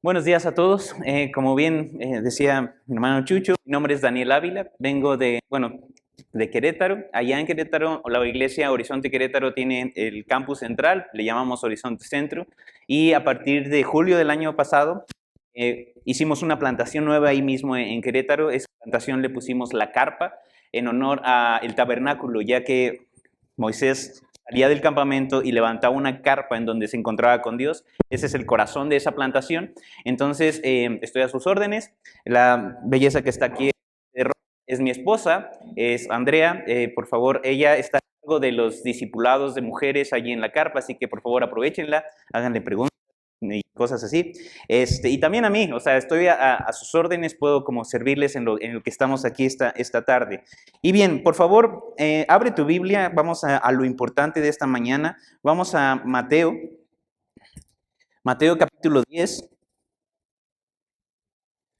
Buenos días a todos. Como bien decía mi hermano Chucho, mi nombre es Daniel Ávila. Vengo de Querétaro. Allá en Querétaro, la iglesia Horizonte Querétaro tiene el campus central, le llamamos Horizonte Centro. Y a partir de julio del año pasado, hicimos una plantación nueva ahí mismo en Querétaro. Esa plantación le pusimos La Carpa en honor al tabernáculo, ya que Moisés salía del campamento y levantaba una carpa en donde se encontraba con Dios. Ese es el corazón de esa plantación. Entonces, estoy a sus órdenes. La belleza que está aquí es mi esposa, es Andrea. Por favor, ella está a cargo de los discipulados de mujeres allí en la carpa, así que por favor aprovechenla, háganle preguntas y cosas así. Y también a mí, o sea, estoy a sus órdenes, puedo como servirles en lo que estamos aquí esta tarde. Y bien, por favor, abre tu Biblia, vamos a lo importante de esta mañana. Vamos a Mateo capítulo 10,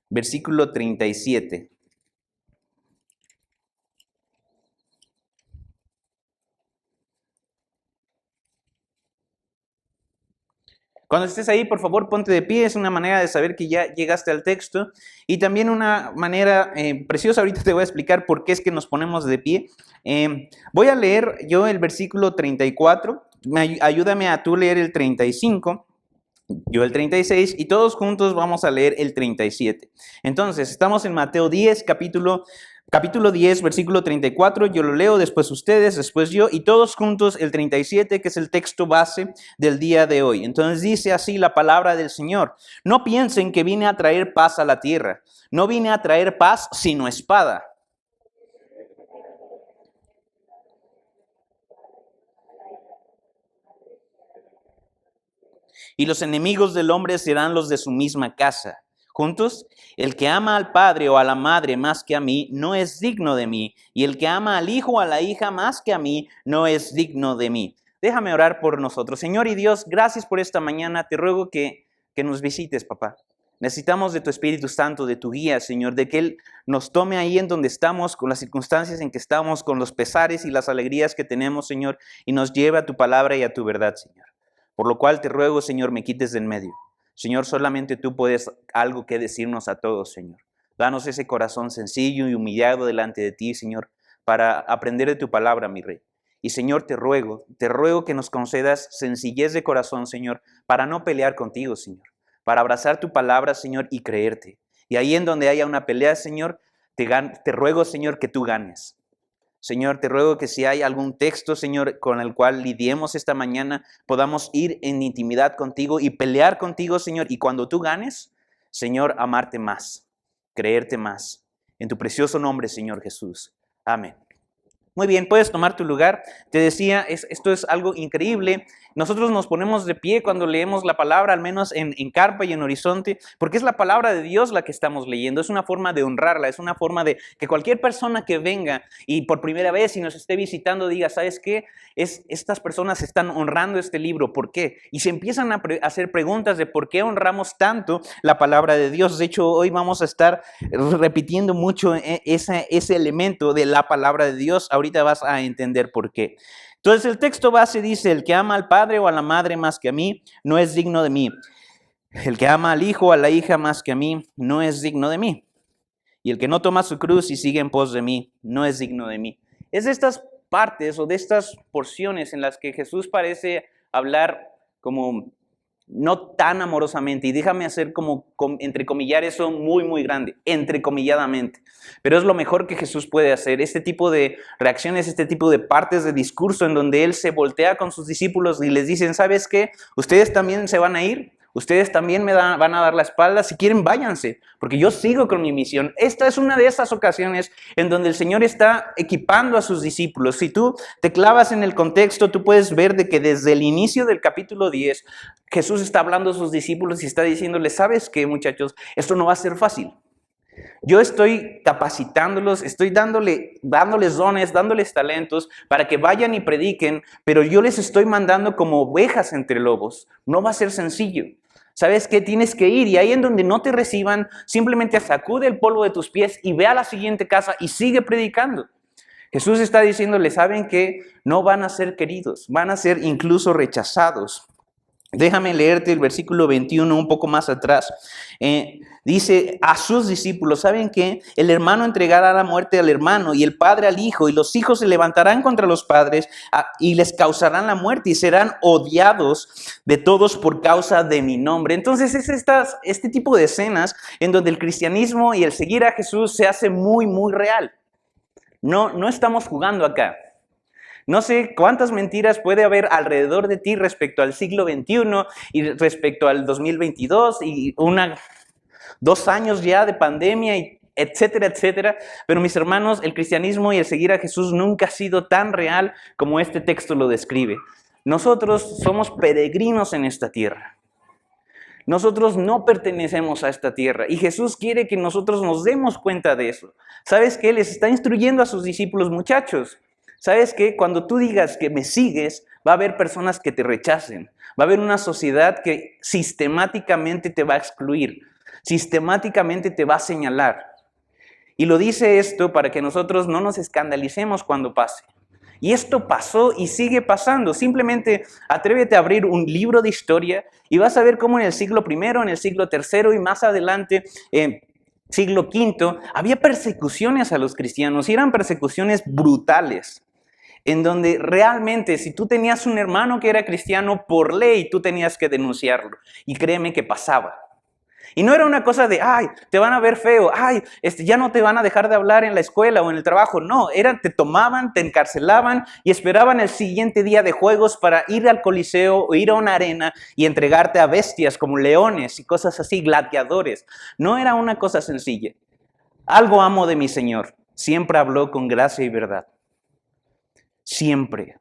versículo 37. Cuando estés ahí, por favor, ponte de pie. Es una manera de saber que ya llegaste al texto. Y también una manera preciosa, ahorita te voy a explicar por qué es que nos ponemos de pie. Voy a leer yo el versículo 34. Ayúdame a tú leer el 35. Yo el 36 y todos juntos vamos a leer el 37. Entonces, estamos en Mateo 10, capítulo 10, versículo 34. Yo lo leo, después ustedes, después yo y todos juntos el 37, que es el texto base del día de hoy. Entonces dice así la palabra del Señor: no piensen que vine a traer paz a la tierra. No vine a traer paz, sino espada. Y los enemigos del hombre serán los de su misma casa. Juntos, el que ama al padre o a la madre más que a mí, no es digno de mí. Y el que ama al hijo o a la hija más que a mí, no es digno de mí. Déjame orar por nosotros. Señor y Dios, gracias por esta mañana. Te ruego que nos visites, papá. Necesitamos de tu Espíritu Santo, de tu guía, Señor, de que Él nos tome ahí en donde estamos, con las circunstancias en que estamos, con los pesares y las alegrías que tenemos, Señor, y nos lleve a tu palabra y a tu verdad, Señor. Por lo cual te ruego, Señor, me quites de en medio. Señor, solamente tú puedes algo que decirnos a todos, Señor. Danos ese corazón sencillo y humillado delante de ti, Señor, para aprender de tu palabra, mi Rey. Y Señor, te ruego que nos concedas sencillez de corazón, Señor, para no pelear contigo, Señor, para abrazar tu palabra, Señor, y creerte. Y ahí en donde haya una pelea, Señor, te ruego, Señor, que tú ganes. Señor, te ruego que si hay algún texto, Señor, con el cual lidiemos esta mañana, podamos ir en intimidad contigo y pelear contigo, Señor. Y cuando tú ganes, Señor, amarte más, creerte más. En tu precioso nombre, Señor Jesús. Amén. Muy bien, puedes tomar tu lugar. Te decía, esto es algo increíble. Nosotros nos ponemos de pie cuando leemos la palabra, al menos en Carpa y en Horizonte, porque es la palabra de Dios la que estamos leyendo. Es una forma de honrarla, es una forma de que cualquier persona que venga y por primera vez y nos esté visitando diga, ¿sabes qué? Estas personas están honrando este libro. ¿Por qué? Y se empiezan a hacer preguntas de por qué honramos tanto la palabra de Dios. De hecho, hoy vamos a estar repitiendo mucho ese elemento de la palabra de Dios. Ahorita vas a entender por qué. Entonces el texto base dice, el que ama al padre o a la madre más que a mí, no es digno de mí. El que ama al hijo o a la hija más que a mí, no es digno de mí. Y el que no toma su cruz y sigue en pos de mí, no es digno de mí. Es de estas partes o de estas porciones en las que Jesús parece hablar como no tan amorosamente, y déjame hacer como entrecomillar eso muy, muy grande, entrecomilladamente, pero es lo mejor que Jesús puede hacer, este tipo de reacciones, este tipo de partes de discurso en donde Él se voltea con sus discípulos y les dicen, ¿sabes qué? Ustedes también se van a ir, ustedes también van a dar la espalda, si quieren váyanse, porque yo sigo con mi misión. Esta es una de esas ocasiones en donde el Señor está equipando a sus discípulos. Si tú te clavas en el contexto, tú puedes ver de que desde el inicio del capítulo 10, Jesús está hablando a sus discípulos y está diciéndoles, ¿sabes qué, muchachos? Esto no va a ser fácil. Yo estoy capacitándolos, estoy dándoles dones, dándoles talentos para que vayan y prediquen, pero yo les estoy mandando como ovejas entre lobos. No va a ser sencillo. ¿Sabes qué? Tienes que ir y ahí en donde no te reciban, simplemente sacude el polvo de tus pies y ve a la siguiente casa y sigue predicando. Jesús está diciéndole, ¿saben qué? No van a ser queridos, van a ser incluso rechazados. Déjame leerte el versículo 21 un poco más atrás. Dice a sus discípulos, ¿saben qué? El hermano entregará la muerte al hermano y el padre al hijo, y los hijos se levantarán contra los padres y les causarán la muerte y serán odiados de todos por causa de mi nombre. Entonces es este tipo de escenas en donde el cristianismo y el seguir a Jesús se hace muy, muy real. No estamos jugando acá. No sé cuántas mentiras puede haber alrededor de ti respecto al siglo XXI y respecto al 2022 y 2 años ya de pandemia, y etcétera, etcétera. Pero mis hermanos, el cristianismo y el seguir a Jesús nunca ha sido tan real como este texto lo describe. Nosotros somos peregrinos en esta tierra. Nosotros no pertenecemos a esta tierra y Jesús quiere que nosotros nos demos cuenta de eso. ¿Sabes qué? Les está instruyendo a sus discípulos, muchachos. ¿Sabes qué? Cuando tú digas que me sigues, va a haber personas que te rechacen. Va a haber una sociedad que sistemáticamente te va a excluir, sistemáticamente te va a señalar. Y lo dice esto para que nosotros no nos escandalicemos cuando pase. Y esto pasó y sigue pasando. Simplemente atrévete a abrir un libro de historia y vas a ver cómo en el siglo I, en el siglo III y más adelante, siglo V, había persecuciones a los cristianos y eran persecuciones brutales. En donde realmente si tú tenías un hermano que era cristiano, por ley tú tenías que denunciarlo. Y créeme que pasaba. Y no era una cosa de, ay, te van a ver feo, ay, ya no te van a dejar de hablar en la escuela o en el trabajo. No, te tomaban, te encarcelaban y esperaban el siguiente día de juegos para ir al coliseo o ir a una arena y entregarte a bestias como leones y cosas así, gladiadores. No era una cosa sencilla. Algo amo de mi Señor. Siempre habló con gracia y verdad. Siempre.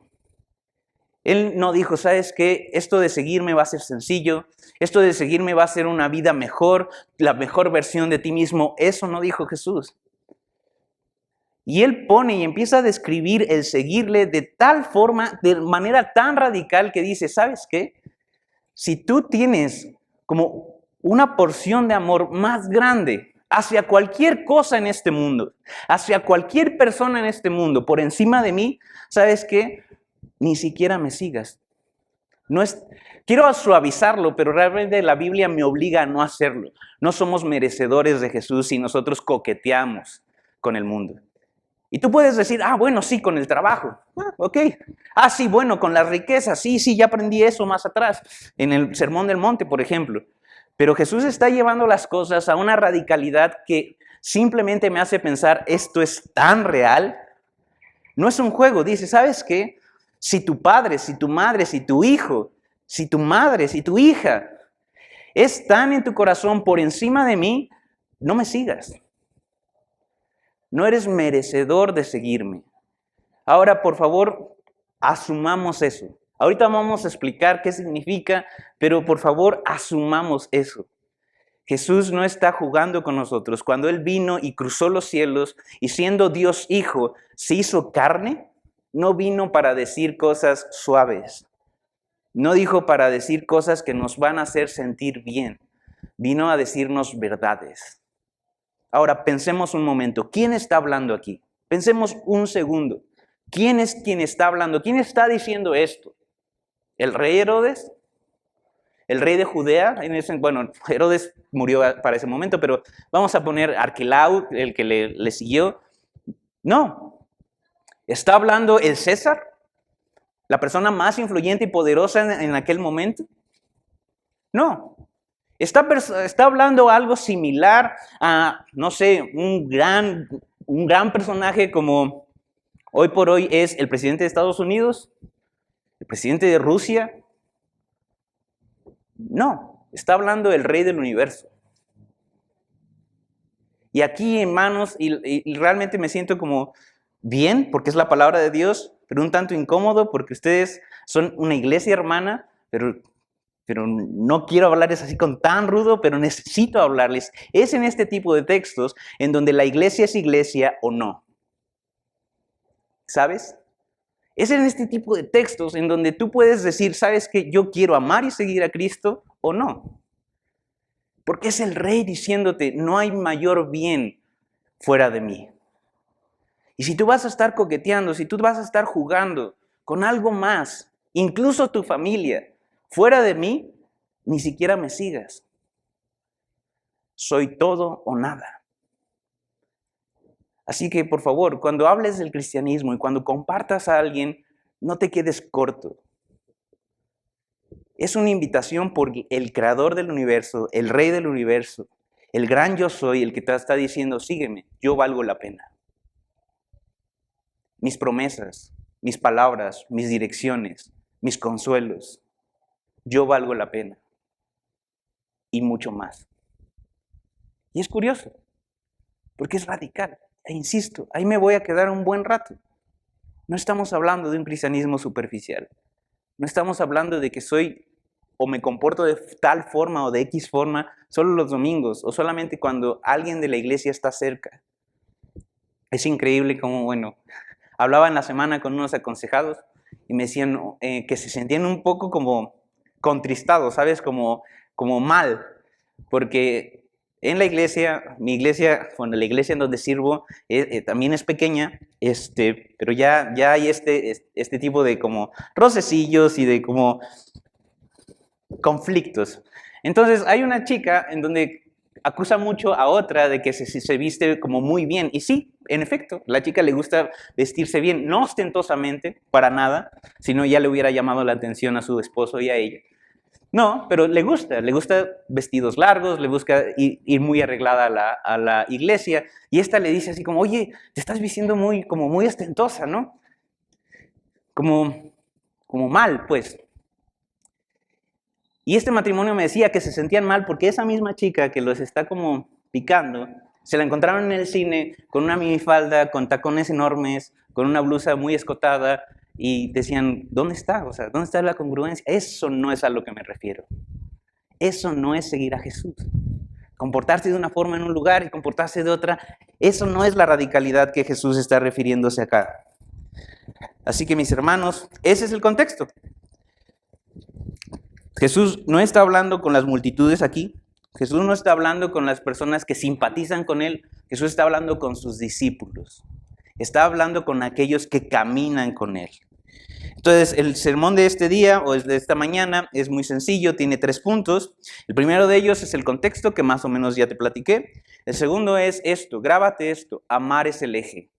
Él no dijo, ¿sabes qué? Esto de seguirme va a ser sencillo, esto de seguirme va a ser una vida mejor, la mejor versión de ti mismo. Eso no dijo Jesús. Y Él pone y empieza a describir el seguirle de tal forma, de manera tan radical que dice, ¿sabes qué? Si tú tienes como una porción de amor más grande hacia cualquier cosa en este mundo, hacia cualquier persona en este mundo, por encima de mí, ¿sabes qué? Ni siquiera me sigas. Quiero suavizarlo, pero realmente la Biblia me obliga a no hacerlo. No somos merecedores de Jesús y nosotros coqueteamos con el mundo. Y tú puedes decir, bueno, sí, con el trabajo. Ok. Sí, bueno, con las riquezas. Sí, ya aprendí eso más atrás, en el Sermón del Monte, por ejemplo. Pero Jesús está llevando las cosas a una radicalidad que simplemente me hace pensar, ¿esto es tan real? No es un juego. Dice, ¿sabes qué? Si tu padre, si tu madre, si tu hijo, si tu madre, si tu hija están en tu corazón por encima de mí, no me sigas. No eres merecedor de seguirme. Ahora, por favor, asumamos eso. Ahorita vamos a explicar qué significa, pero por favor, asumamos eso. Jesús no está jugando con nosotros. Cuando Él vino y cruzó los cielos y siendo Dios Hijo, se hizo carne, no vino para decir cosas suaves. No dijo para decir cosas que nos van a hacer sentir bien. Vino a decirnos verdades. Ahora, pensemos un momento. ¿Quién está hablando aquí? Pensemos un segundo. ¿Quién es quien está hablando? ¿Quién está diciendo esto? ¿El rey Herodes? ¿El rey de Judea? Bueno, Herodes murió para ese momento, pero vamos a poner Arquelau, el que le siguió. No. ¿Está hablando el César? ¿La persona más influyente y poderosa en aquel momento? No. Está hablando algo similar a, no sé, un gran personaje como hoy por hoy es el presidente de Estados Unidos, el presidente de Rusia. No, está hablando del rey del universo. Y aquí, hermanos, y realmente me siento como bien, porque es la palabra de Dios, pero un tanto incómodo, porque ustedes son una iglesia hermana, pero no quiero hablarles así con tan rudo, pero necesito hablarles. Es en este tipo de textos en donde la iglesia es iglesia o no. ¿Sabes? Es en este tipo de textos en donde tú puedes decir, ¿sabes qué? Yo quiero amar y seguir a Cristo o no. Porque es el rey diciéndote, no hay mayor bien fuera de mí. Y si tú vas a estar coqueteando, si tú vas a estar jugando con algo más, incluso tu familia, Fuera de mí, ni siquiera me sigas. Soy todo o nada. Así que, por favor, cuando hables del cristianismo y cuando compartas a alguien, no te quedes corto. Es una invitación por el creador del universo, el rey del universo, el gran yo soy, el que te está diciendo, sígueme, yo valgo la pena. Mis promesas, mis palabras, mis direcciones, mis consuelos, yo valgo la pena. Y mucho más. Y es curioso, porque es radical. E insisto, ahí me voy a quedar un buen rato. No estamos hablando de un cristianismo superficial. No estamos hablando de que soy o me comporto de tal forma o de X forma solo los domingos o solamente cuando alguien de la iglesia está cerca. Es increíble cómo, hablaba en la semana con unos aconsejados y me decían que se sentían un poco como contristados, ¿sabes? Como mal, porque en la iglesia, mi iglesia, la iglesia en donde sirvo también es pequeña, pero ya hay este tipo de como rocecillos y de como conflictos. Entonces hay una chica en donde acusa mucho a otra de que se viste como muy bien. Y sí, en efecto, la chica le gusta vestirse bien, no ostentosamente, para nada, sino ya le hubiera llamado la atención a su esposo y a ella. No, pero le gusta vestidos largos, le busca ir muy arreglada a la iglesia. Y esta le dice así como, oye, te estás vistiendo muy ostentosa, ¿no? Como mal, pues. Y este matrimonio me decía que se sentían mal porque esa misma chica que los está como picando, se la encontraron en el cine con una minifalda, con tacones enormes, con una blusa muy escotada y decían, ¿dónde está? O sea, ¿dónde está la congruencia? Eso no es a lo que me refiero. Eso no es seguir a Jesús. Comportarse de una forma en un lugar y comportarse de otra, eso no es la radicalidad que Jesús está refiriéndose acá. Así que mis hermanos, ese es el contexto. Jesús no está hablando con las multitudes aquí. Jesús no está hablando con las personas que simpatizan con Él. Jesús está hablando con sus discípulos. Está hablando con aquellos que caminan con Él. Entonces, el sermón de este día o de esta mañana es muy sencillo, tiene 3 puntos. El primero de ellos es el contexto, que más o menos ya te platiqué. El segundo es esto, grábate esto, amar es el eje.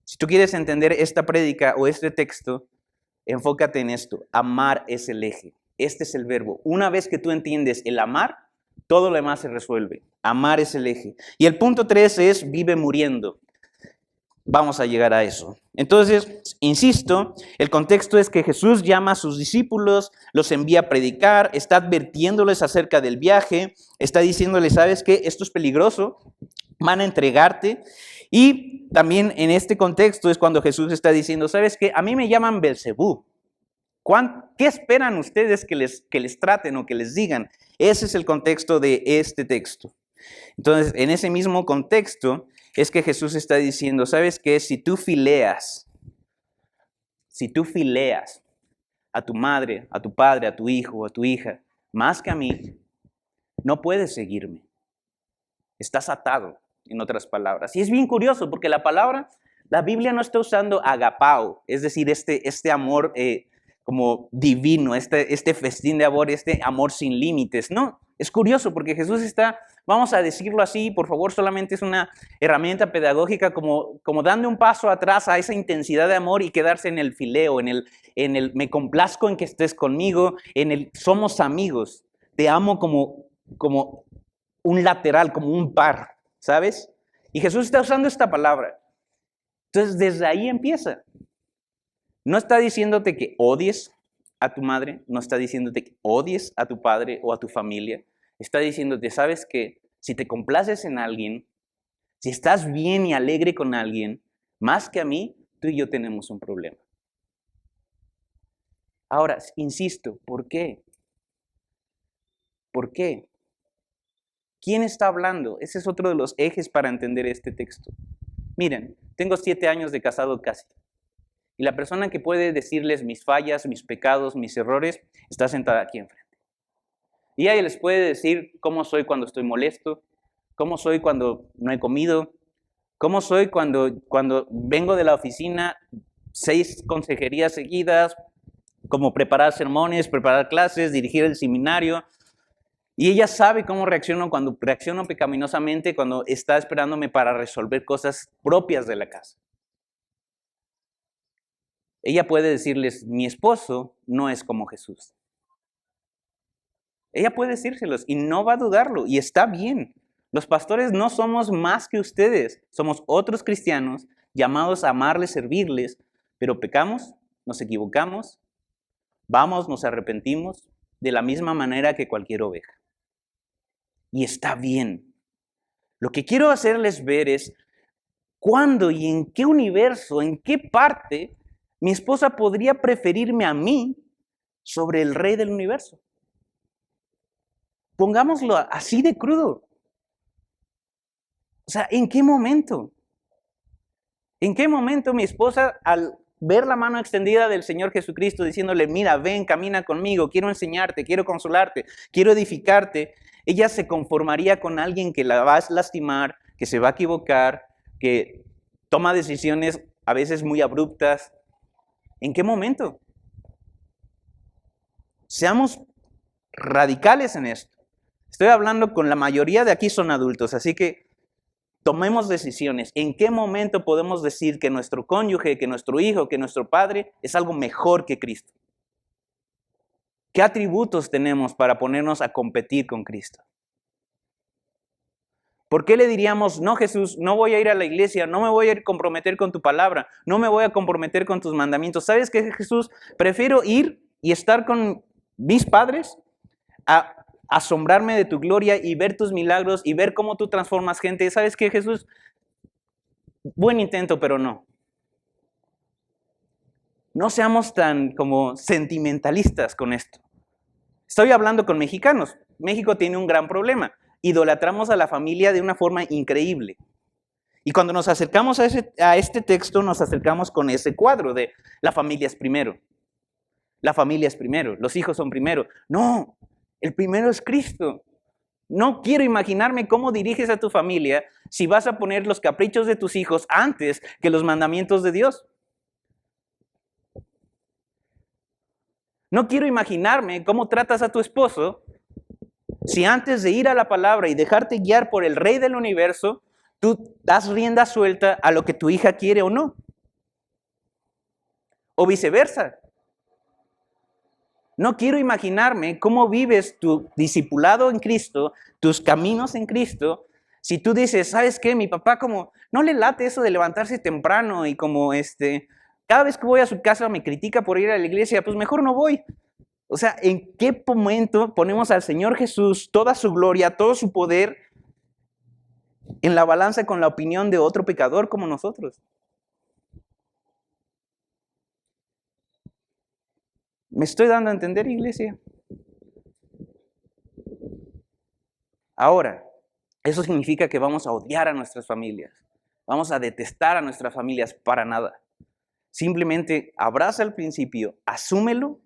Si tú quieres entender esta prédica o este texto, enfócate en esto, amar es el eje. Este es el verbo. Una vez que tú entiendes el amar, todo lo demás se resuelve. Amar es el eje. Y el punto 3 es vive muriendo. Vamos a llegar a eso. Entonces, insisto, el contexto es que Jesús llama a sus discípulos, los envía a predicar, está advirtiéndoles acerca del viaje, está diciéndoles, ¿sabes qué? Esto es peligroso, van a entregarte. Y también en este contexto es cuando Jesús está diciendo, ¿sabes qué? A mí me llaman Belcebú. ¿Qué esperan ustedes que les traten o que les digan? Ese es el contexto de este texto. Entonces, en ese mismo contexto es que Jesús está diciendo, ¿sabes qué? Si tú fileas a tu madre, a tu padre, a tu hijo, a tu hija, más que a mí, no puedes seguirme. Estás atado, en otras palabras. Y es bien curioso porque la Biblia no está usando agapao, es decir, este amor como divino, este festín de amor, este amor sin límites. No, es curioso porque Jesús está, vamos a decirlo así, por favor, solamente es una herramienta pedagógica como dando un paso atrás a esa intensidad de amor y quedarse en el fileo, en el me complazco en que estés conmigo, en el somos amigos, te amo como un lateral, como un par, ¿sabes? Y Jesús está usando esta palabra. Entonces, desde ahí empieza. No está diciéndote que odies a tu madre, no está diciéndote que odies a tu padre o a tu familia. Está diciéndote, ¿sabes qué? Si te complaces en alguien, si estás bien y alegre con alguien, más que a mí, tú y yo tenemos un problema. Ahora, insisto, ¿por qué? ¿Por qué? ¿Quién está hablando? Ese es otro de los ejes para entender este texto. Miren, tengo 7 años de casado casi. Y la persona que puede decirles mis fallas, mis pecados, mis errores, está sentada aquí enfrente. Y ella les puede decir cómo soy cuando estoy molesto, cómo soy cuando no he comido, cómo soy cuando vengo de la oficina 6 consejerías seguidas, como preparar sermones, preparar clases, dirigir el seminario. Y ella sabe cómo reacciono cuando reacciono pecaminosamente, cuando está esperándome para resolver cosas propias de la casa. Ella puede decirles, mi esposo no es como Jesús. Ella puede decírselos y no va a dudarlo y está bien. Los pastores no somos más que ustedes, somos otros cristianos llamados a amarles, servirles, pero pecamos, nos equivocamos, vamos, nos arrepentimos de la misma manera que cualquier oveja. Y está bien. Lo que quiero hacerles ver es cuándo y en qué universo, en qué parte mi esposa podría preferirme a mí sobre el rey del universo. Pongámoslo así de crudo. O sea, ¿en qué momento? ¿En qué momento mi esposa, al ver la mano extendida del Señor Jesucristo diciéndole, mira, ven, camina conmigo, quiero enseñarte, quiero consolarte, quiero edificarte, ella se conformaría con alguien que la va a lastimar, que se va a equivocar, que toma decisiones a veces muy abruptas? ¿En qué momento? Seamos radicales en esto. Estoy hablando con la mayoría de aquí son adultos, así que tomemos decisiones. ¿En qué momento podemos decir que nuestro cónyuge, que nuestro hijo, que nuestro padre es algo mejor que Cristo? ¿Qué atributos tenemos para ponernos a competir con Cristo? ¿Por qué le diríamos, no Jesús, no voy a ir a la iglesia, no me voy a comprometer con tu palabra, no me voy a comprometer con tus mandamientos? ¿Sabes qué, Jesús? Prefiero ir y estar con mis padres a asombrarme de tu gloria y ver tus milagros y ver cómo tú transformas gente. ¿Sabes qué, Jesús? Buen intento, pero no. No seamos tan como sentimentalistas con esto. Estoy hablando con mexicanos. México tiene un gran problema. Idolatramos a la familia de una forma increíble. Y cuando nos acercamos a este texto, nos acercamos con ese cuadro de la familia es primero. La familia es primero, los hijos son primero. No, el primero es Cristo. No quiero imaginarme cómo diriges a tu familia si vas a poner los caprichos de tus hijos antes que los mandamientos de Dios. No quiero imaginarme cómo tratas a tu esposo si antes de ir a la palabra y dejarte guiar por el Rey del universo, tú das rienda suelta a lo que tu hija quiere o no. O viceversa. No quiero imaginarme cómo vives tu discipulado en Cristo, tus caminos en Cristo, si tú dices, ¿sabes qué? Mi papá como no le late eso de levantarse temprano y como cada vez que voy a su casa me critica por ir a la iglesia, pues mejor no voy. O sea, ¿en qué momento ponemos al Señor Jesús, toda su gloria, todo su poder, en la balanza con la opinión de otro pecador como nosotros? ¿Me estoy dando a entender, iglesia? Ahora, eso significa que vamos a odiar a nuestras familias. Vamos a detestar a nuestras familias para nada. Simplemente abraza el principio, asúmelo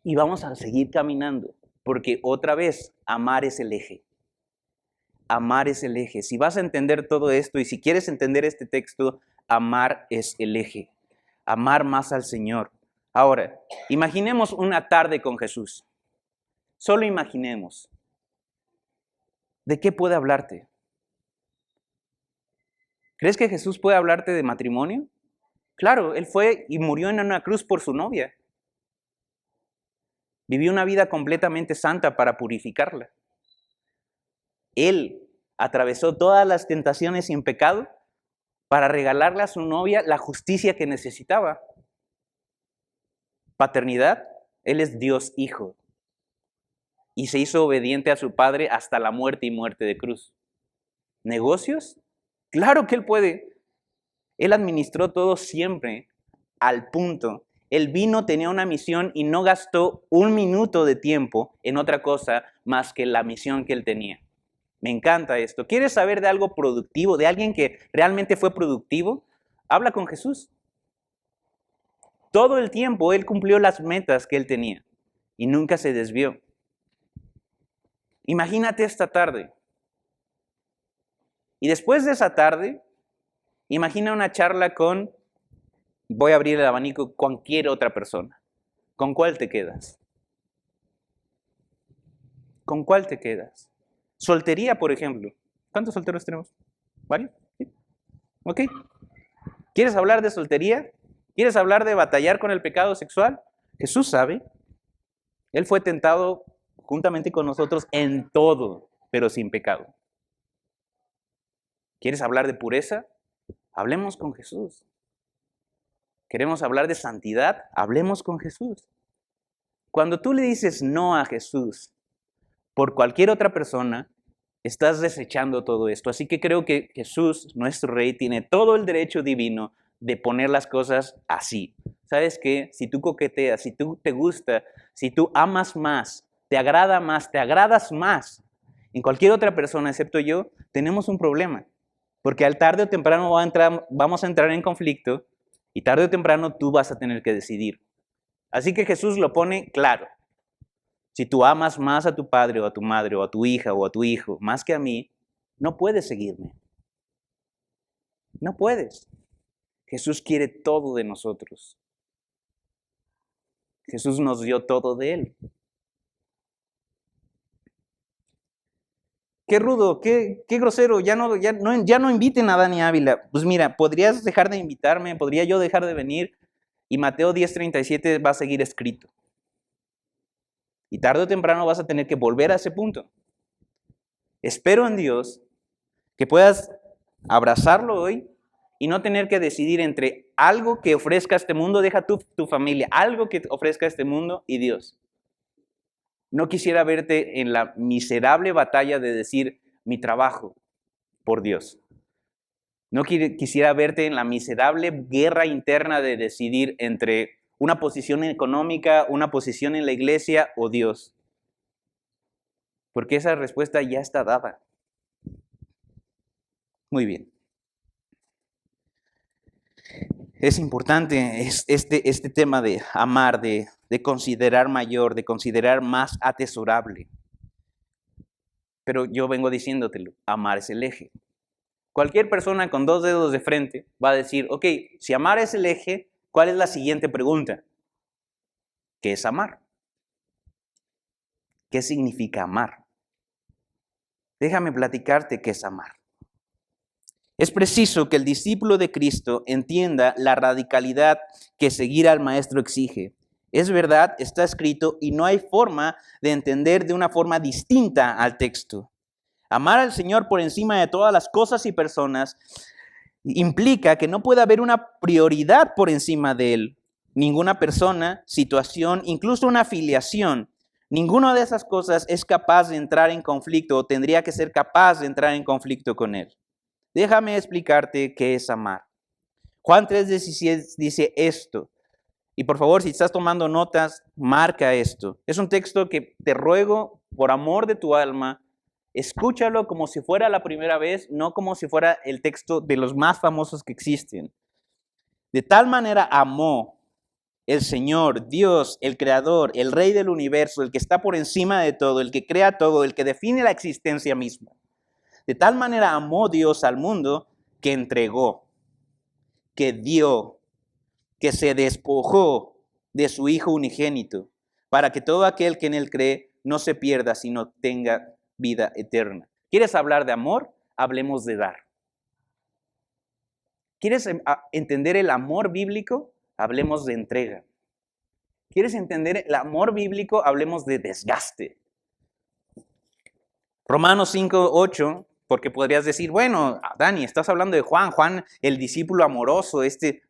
y vamos a seguir caminando. Porque otra vez, amar es el eje. Amar es el eje. Si vas a entender todo esto y si quieres entender este texto, amar es el eje. Amar más al Señor. Ahora, imaginemos una tarde con Jesús. Solo imaginemos. ¿De qué puede hablarte? ¿Crees que Jesús puede hablarte de matrimonio? Claro, Él fue y murió en una cruz por su novia. Vivió una vida completamente santa para purificarla. Él atravesó todas las tentaciones sin pecado para regalarle a su novia la justicia que necesitaba. Paternidad, Él es Dios Hijo. Y se hizo obediente a su Padre hasta la muerte y muerte de cruz. ¿Negocios? Claro que Él puede. Él administró todo siempre al punto. Él vino, tenía una misión y no gastó un minuto de tiempo en otra cosa más que la misión que Él tenía. Me encanta esto. ¿Quieres saber de algo productivo, de alguien que realmente fue productivo? Habla con Jesús. Todo el tiempo Él cumplió las metas que Él tenía y nunca se desvió. Imagínate esta tarde. Y después de esa tarde, imagina una charla con, voy a abrir el abanico, cualquier otra persona. ¿Con cuál te quedas? ¿Con cuál te quedas? Soltería, por ejemplo. ¿Cuántos solteros tenemos? ¿Varios? ¿Sí? ¿Ok? ¿Quieres hablar de soltería? ¿Quieres hablar de batallar con el pecado sexual? Jesús sabe. Él fue tentado juntamente con nosotros en todo, pero sin pecado. ¿Quieres hablar de pureza? Hablemos con Jesús. ¿Queremos hablar de santidad? Hablemos con Jesús. Cuando tú le dices no a Jesús por cualquier otra persona, estás desechando todo esto. Así que creo que Jesús, nuestro Rey, tiene todo el derecho divino de poner las cosas así. ¿Sabes qué? Si tú coqueteas, si tú te gusta, si tú amas más, te agradas más en cualquier otra persona excepto yo, tenemos un problema. Porque al tarde o temprano vamos a entrar en conflicto y tarde o temprano tú vas a tener que decidir. Así que Jesús lo pone claro. Si tú amas más a tu padre o a tu madre o a tu hija o a tu hijo más que a mí, no puedes seguirme. No puedes. Jesús quiere todo de nosotros. Jesús nos dio todo de Él. Qué rudo, qué grosero, ya no inviten a Dani Ávila. Pues mira, podrías dejar de invitarme, podría yo dejar de venir y Mateo 10:37 va a seguir escrito. Y tarde o temprano vas a tener que volver a ese punto. Espero en Dios que puedas abrazarlo hoy y no tener que decidir entre algo que ofrezca este mundo, deja tu familia, algo que ofrezca este mundo y Dios. No quisiera verte en la miserable batalla de decir mi trabajo por Dios. No quisiera verte en la miserable guerra interna de decidir entre una posición económica, una posición en la iglesia o Dios. Porque esa respuesta ya está dada. Muy bien. Es importante este tema de amar, de considerar mayor, de considerar más atesorable. Pero yo vengo diciéndotelo, amar es el eje. Cualquier persona con dos dedos de frente va a decir, ok, si amar es el eje, ¿cuál es la siguiente pregunta? ¿Qué es amar? ¿Qué significa amar? Déjame platicarte qué es amar. Es preciso que el discípulo de Cristo entienda la radicalidad que seguir al Maestro exige. Es verdad, está escrito y no hay forma de entender de una forma distinta al texto. Amar al Señor por encima de todas las cosas y personas implica que no puede haber una prioridad por encima de Él. Ninguna persona, situación, incluso una afiliación, ninguna de esas cosas es capaz de entrar en conflicto o tendría que ser capaz de entrar en conflicto con Él. Déjame explicarte qué es amar. Juan 3:16 dice esto. Y por favor, si estás tomando notas, marca esto. Es un texto que te ruego, por amor de tu alma, escúchalo como si fuera la primera vez, no como si fuera el texto de los más famosos que existen. De tal manera amó el Señor, Dios, el Creador, el Rey del universo, el que está por encima de todo, el que crea todo, el que define la existencia misma. De tal manera amó Dios al mundo que entregó, que dio, que se despojó de su Hijo unigénito, para que todo aquel que en Él cree no se pierda, sino tenga vida eterna. ¿Quieres hablar de amor? Hablemos de dar. ¿Quieres entender el amor bíblico? Hablemos de entrega. ¿Quieres entender el amor bíblico? Hablemos de desgaste. Romanos 5:8, porque podrías decir, bueno, Dani, estás hablando de Juan, el discípulo amoroso,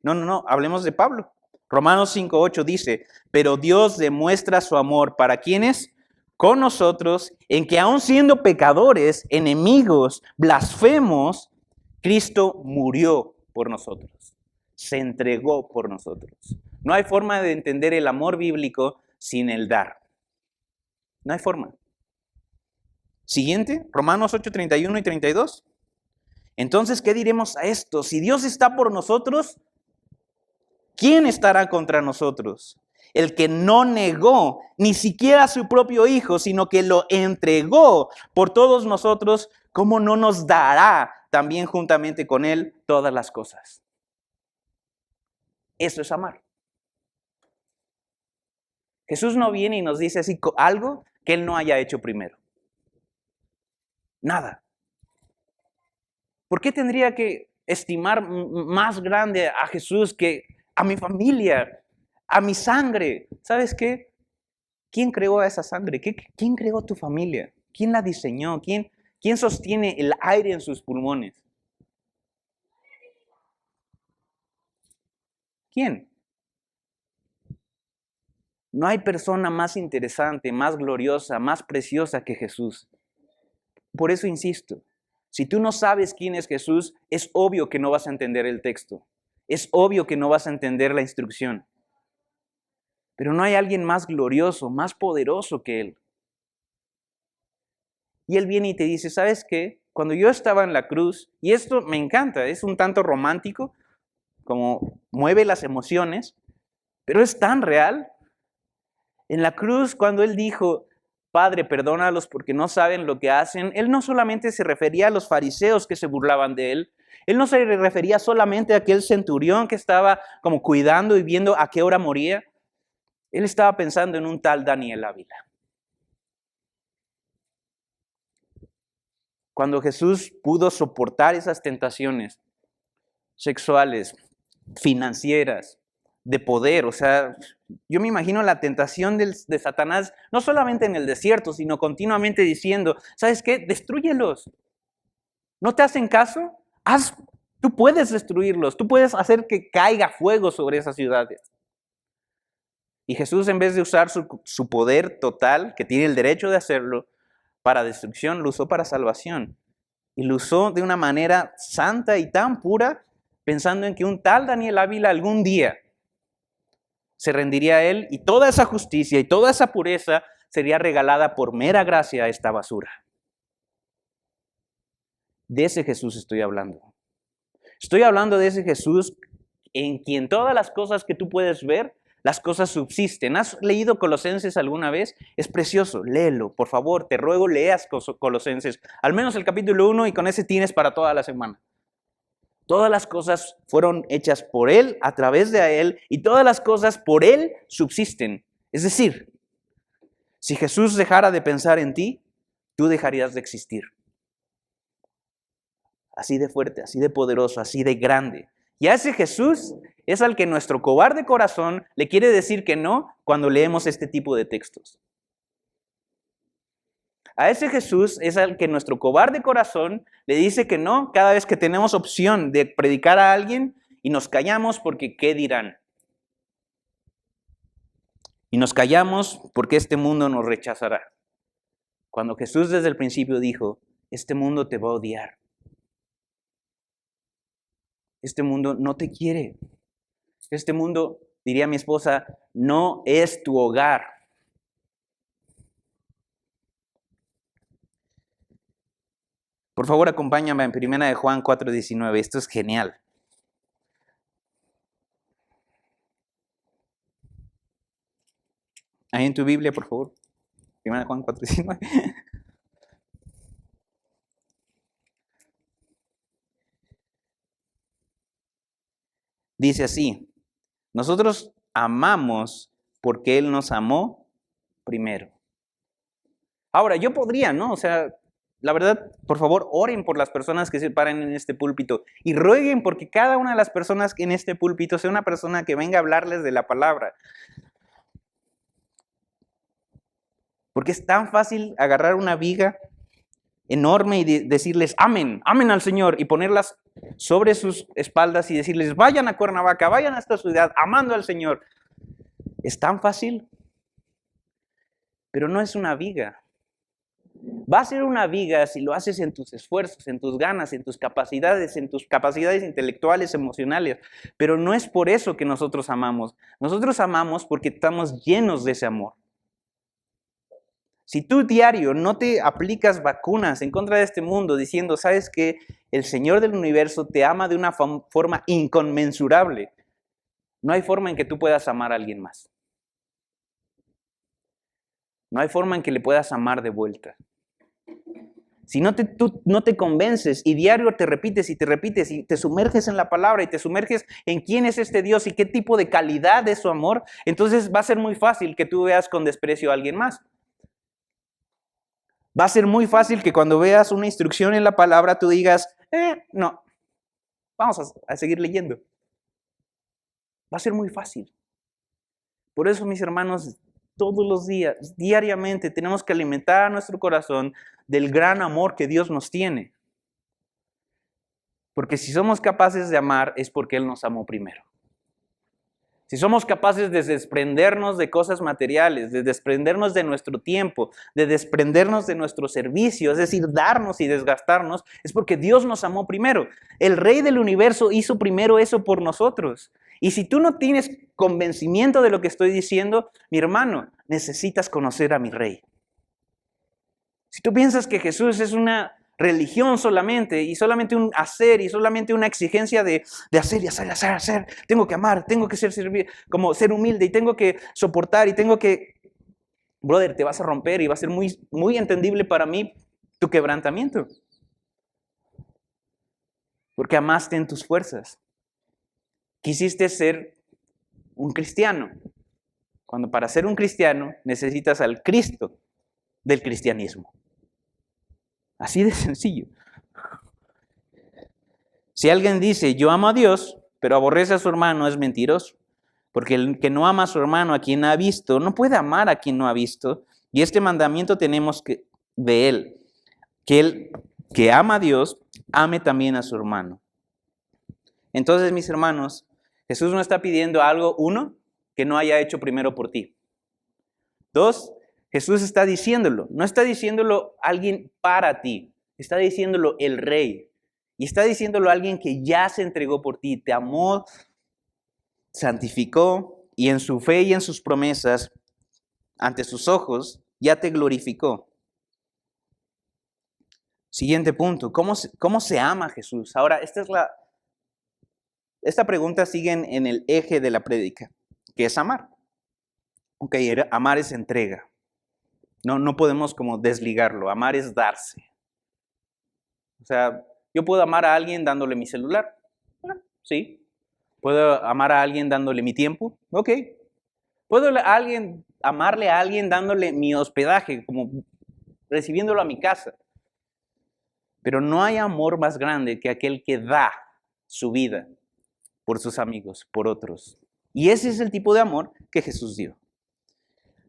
No, hablemos de Pablo. Romanos 5:8 dice, pero Dios demuestra su amor, ¿para quiénes? Con nosotros, en que aun siendo pecadores, enemigos, blasfemos, Cristo murió por nosotros, se entregó por nosotros. No hay forma de entender el amor bíblico sin el dar. No hay forma. Siguiente, Romanos 8:31 y 32. Entonces, ¿qué diremos a esto? Si Dios está por nosotros, ¿quién estará contra nosotros? El que no negó ni siquiera a su propio Hijo, sino que lo entregó por todos nosotros, ¿cómo no nos dará también juntamente con Él todas las cosas? Eso es amar. Jesús no viene y nos dice así algo que Él no haya hecho primero. Nada. ¿Por qué tendría que estimar más grande a Jesús que a mi familia, a mi sangre? ¿Sabes qué? ¿Quién creó a esa sangre? ¿Quién creó tu familia? ¿Quién la diseñó? ¿Quién sostiene el aire en sus pulmones? ¿Quién? No hay persona más interesante, más gloriosa, más preciosa que Jesús. Por eso insisto, si tú no sabes quién es Jesús, es obvio que no vas a entender el texto. Es obvio que no vas a entender la instrucción. Pero no hay alguien más glorioso, más poderoso que Él. Y Él viene y te dice, ¿sabes qué? Cuando yo estaba en la cruz, y esto me encanta, es un tanto romántico, como mueve las emociones, pero es tan real. En la cruz, cuando Él dijo, Padre, perdónalos porque no saben lo que hacen, Él no solamente se refería a los fariseos que se burlaban de Él, Él no se refería solamente a aquel centurión que estaba como cuidando y viendo a qué hora moría. Él estaba pensando en un tal Daniel Ávila. Cuando Jesús pudo soportar esas tentaciones sexuales, financieras, de poder, o sea, yo me imagino la tentación de Satanás, no solamente en el desierto, sino continuamente diciendo, ¿sabes qué? Destrúyelos. ¿No te hacen caso? Tú puedes destruirlos, tú puedes hacer que caiga fuego sobre esas ciudades. Y Jesús, en vez de usar su poder total, que tiene el derecho de hacerlo, para destrucción, lo usó para salvación. Y lo usó de una manera santa y tan pura, pensando en que un tal Daniel Ávila algún día se rendiría a él y toda esa justicia y toda esa pureza sería regalada por mera gracia a esta basura. De ese Jesús estoy hablando. Estoy hablando de ese Jesús en quien todas las cosas que tú puedes ver, las cosas subsisten. ¿Has leído Colosenses alguna vez? Es precioso, léelo, por favor, te ruego leas Colosenses, al menos el capítulo 1 y con ese tienes para toda la semana. Todas las cosas fueron hechas por Él, a través de Él, y todas las cosas por Él subsisten. Es decir, si Jesús dejara de pensar en ti, tú dejarías de existir. Así de fuerte, así de poderoso, así de grande. Y a ese Jesús es al que nuestro cobarde corazón le quiere decir que no cuando leemos este tipo de textos. A ese Jesús es al que nuestro cobarde corazón le dice que no cada vez que tenemos opción de predicar a alguien y nos callamos porque ¿qué dirán? Y nos callamos porque este mundo nos rechazará. Cuando Jesús desde el principio dijo, este mundo te va a odiar. Este mundo no te quiere. Este mundo, diría mi esposa, no es tu hogar. Por favor, acompáñame en 1 de Juan 4:19. Esto es genial. Ahí en tu Biblia, por favor. 1 de Juan 4:19. Dice así, nosotros amamos porque Él nos amó primero. Ahora, yo podría, ¿no? O sea, la verdad, por favor, oren por las personas que se paren en este púlpito y rueguen porque cada una de las personas en este púlpito sea una persona que venga a hablarles de la palabra. Porque es tan fácil agarrar una viga enorme y decirles amén, amén al Señor y ponerlas sobre sus espaldas y decirles vayan a Cuernavaca, vayan a esta ciudad amando al Señor. Es tan fácil, pero no es una viga. Va a ser una viga si lo haces en tus esfuerzos, en tus ganas, en tus capacidades intelectuales, emocionales. Pero no es por eso que nosotros amamos. Nosotros amamos porque estamos llenos de ese amor. Si tú diario no te aplicas vacunas en contra de este mundo diciendo, ¿sabes qué? El Señor del universo te ama de una forma inconmensurable. No hay forma en que tú puedas amar a alguien más. No hay forma en que le puedas amar de vuelta. Tú no te convences y diario te repites y te sumerges en la palabra y te sumerges en quién es este Dios y qué tipo de calidad es su amor, entonces va a ser muy fácil que tú veas con desprecio a alguien más. Va a ser muy fácil que cuando veas una instrucción en la palabra tú digas, no, vamos a seguir leyendo. Va a ser muy fácil. Por eso, mis hermanos, todos los días, diariamente, tenemos que alimentar nuestro corazón del gran amor que Dios nos tiene. Porque si somos capaces de amar es porque Él nos amó primero. Si somos capaces de desprendernos de cosas materiales, de desprendernos de nuestro tiempo, de desprendernos de nuestro servicio, es decir, darnos y desgastarnos, es porque Dios nos amó primero. El Rey del universo hizo primero eso por nosotros. Y si tú no tienes convencimiento de lo que estoy diciendo, mi hermano, necesitas conocer a mi Rey. Si tú piensas que Jesús es una religión solamente y solamente un hacer y solamente una exigencia de hacer y hacer, tengo que amar, tengo que como ser humilde y tengo que soportar y tengo que, brother, te vas a romper y va a ser muy, muy entendible para mí tu quebrantamiento. Porque amaste en tus fuerzas. Quisiste ser un cristiano, cuando para ser un cristiano necesitas al Cristo del cristianismo. Así de sencillo. Si alguien dice, yo amo a Dios, pero aborrece a su hermano, es mentiroso. Porque el que no ama a su hermano, a quien ha visto, no puede amar a quien no ha visto. Y este mandamiento tenemos de él, que él que ama a Dios, ame también a su hermano. Entonces, mis hermanos, Jesús no está pidiendo algo, uno, que no haya hecho primero por ti. Dos, Jesús está diciéndolo, no está diciéndolo alguien para ti, está diciéndolo el Rey. Y está diciéndolo alguien que ya se entregó por ti, te amó, santificó y en su fe y en sus promesas, ante sus ojos, ya te glorificó. Siguiente punto, ¿cómo se ama a Jesús? Ahora, esta pregunta sigue en el eje de la prédica, que es amar. Ok, amar es entrega. No podemos como desligarlo, amar es darse. O sea, yo puedo amar a alguien dándole mi celular, sí. ¿Puedo amar a alguien dándole mi tiempo? Ok. ¿Puedo amarle a alguien dándole mi hospedaje, como recibiéndolo a mi casa? Pero no hay amor más grande que aquel que da su vida por sus amigos, por otros. Y ese es el tipo de amor que Jesús dio.